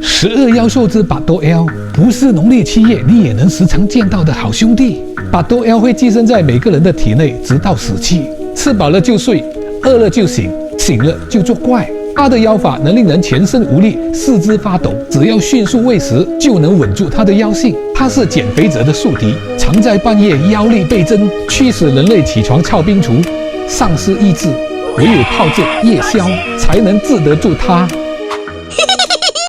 12妖兽之巴多 L 不是农历7月你也能时常见到的好兄弟。巴多 L 会寄生在每个人的体内，直到死去。吃饱了就睡，饿了就醒，醒了就作怪。它的妖法能令人全身无力，四肢发抖，只要迅速喂食就能稳住它的妖性。它是减肥者的宿敌，常在半夜妖力倍增，驱使人类起床操冰厨，丧失意志。唯有靠着夜宵才能治得住它。